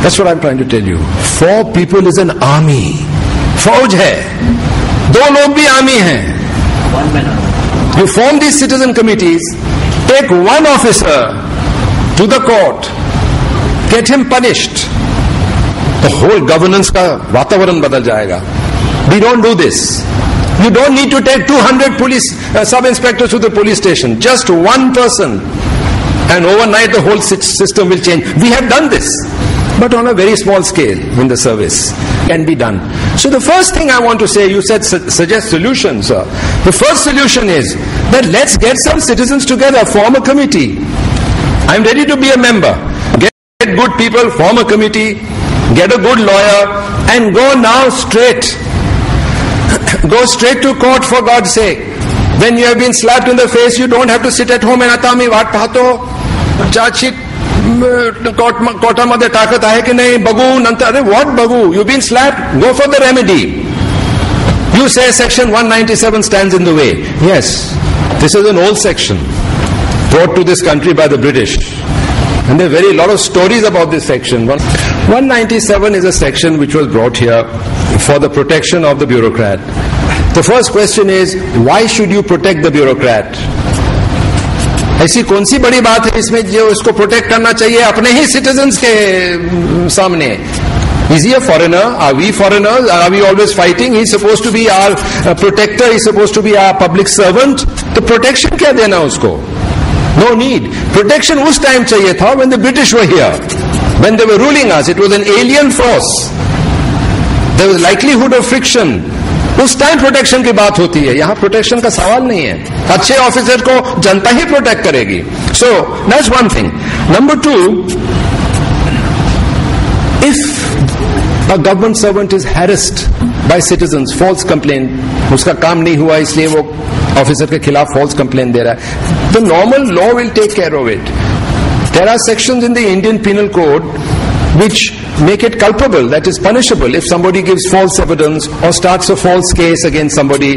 That's what I'm trying to tell you. 4 people is an army. फौज है, 2 लोग भी आर्मी हैं. You form these citizen committees, take one officer to the court, get him punished. The whole governance का वातावरण बदल जाएगा. We don't do this. You don't need to take 200 police sub-inspectors to the police station. Just one person. And overnight the whole system will change. We have done this. But on a very small scale in the service can be done. So the first thing I want to say, you said suggest solutions. The first solution is that let's get some citizens together, form a committee. I'm ready to be a member. Get good people, form a committee, get a good lawyer, and go now straight. Go straight to court, for God's sake. When you have been slapped in the face, you don't have to sit at home and atami vaat pahato. Charge sheet कोर्टामध्ये टाकत आहे की नाही बघू नंतर. अरे what बघू? You been slapped, go for the remedy. You say section 197 stands in the way. Yes, this is an old section brought to this country by the British, and there are very lot of stories about this section. 197 is a section which was brought here for the protection of the bureaucrat. The first question is, why should you protect the bureaucrat? ऐसी कौन सी बड़ी बात है इसमें जो उसको protect करना चाहिए अपने ही सिटीजन्स के सामने? Is he a foreigner? Are we foreigners? Are we always fighting? He's supposed to be our protector. He's supposed to be our public servant. तो protection क्या देना उसको? No need. Protection उस टाइम चाहिए था when the British were here, when they were ruling us. It was an alien force. There was likelihood of friction. उस time protection की बात होती है. यहां प्रोटेक्शन का सवाल नहीं है. अच्छे ऑफिसर को जनता ही प्रोटेक्ट करेगी. So that's one thing. Number 2, if a government servant is harassed by citizens, false complain, उसका काम नहीं हुआ इसलिए वो ऑफिसर के खिलाफ फॉल्स कंप्लेन दे रहा है, the normal law will take care of it. There are sections in the Indian penal code which make it culpable, that is punishable, if somebody gives false evidence or starts a false case against somebody.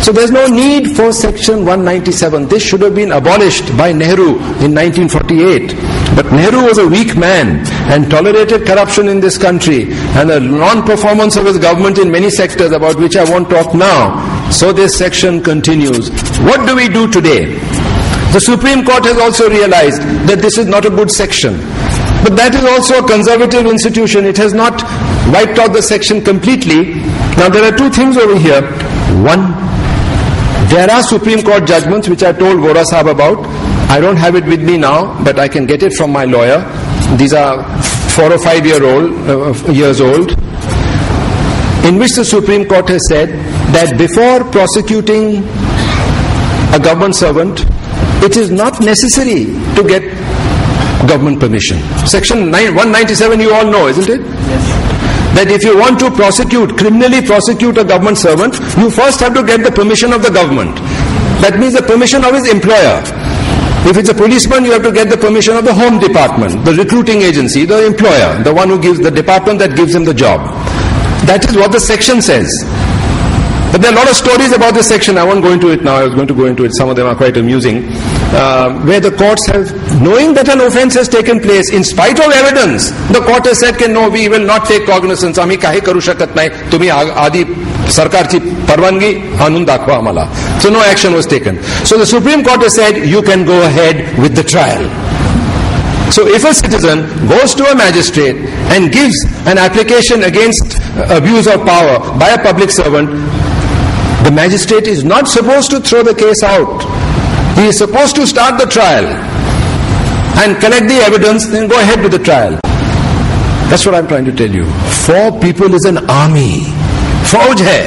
So there's no need for section 197. This should have been abolished by Nehru in 1948. But Nehru was a weak man and tolerated corruption in this country and the non-performance of his government in many sectors, about which I won't talk now. So this section continues. What do we do today? The Supreme Court has also realized that this is not a good section. But that is also a conservative institution. It has not wiped out the section completely. Now there are 2 things over here. One, there are Supreme Court judgments which I told Vora Sahab about. I don't have it with me now, but I can get it from my lawyer. These are 4 or 5 years old, in which the Supreme Court has said that before prosecuting a government servant, it is not necessary to get government permission. Section 197 you all know, isn't it? Yes. That if you want to criminally prosecute a government servant, you first have to get the permission of the government. That means the permission of his employer. If it's a policeman, you have to get the permission of the Home Department, the recruiting agency, the employer, the one who gives, the department that gives him the job. That is what the section says. But there are a lot of stories about this section. I won't go into it now. I was going to go into it. Some of them are quite amusing. Where the courts have, knowing that an offense has taken place, in spite of evidence, the court has said, no, we will not take cognizance. आम्ही काही करू शकत नाही. तुम्ही आधी सरकारची परवानगी आणून दाखवा आम्हाला. So no action was taken. So the Supreme Court has said, you can go ahead with the trial. So if a citizen goes to a magistrate and gives an application against abuse of power by a public servant, the magistrate is not supposed to throw the case out. He is supposed to start the trial and collect the evidence, then go ahead with the trial. That's what I'm trying to tell you. 4 people is an army. फौज है.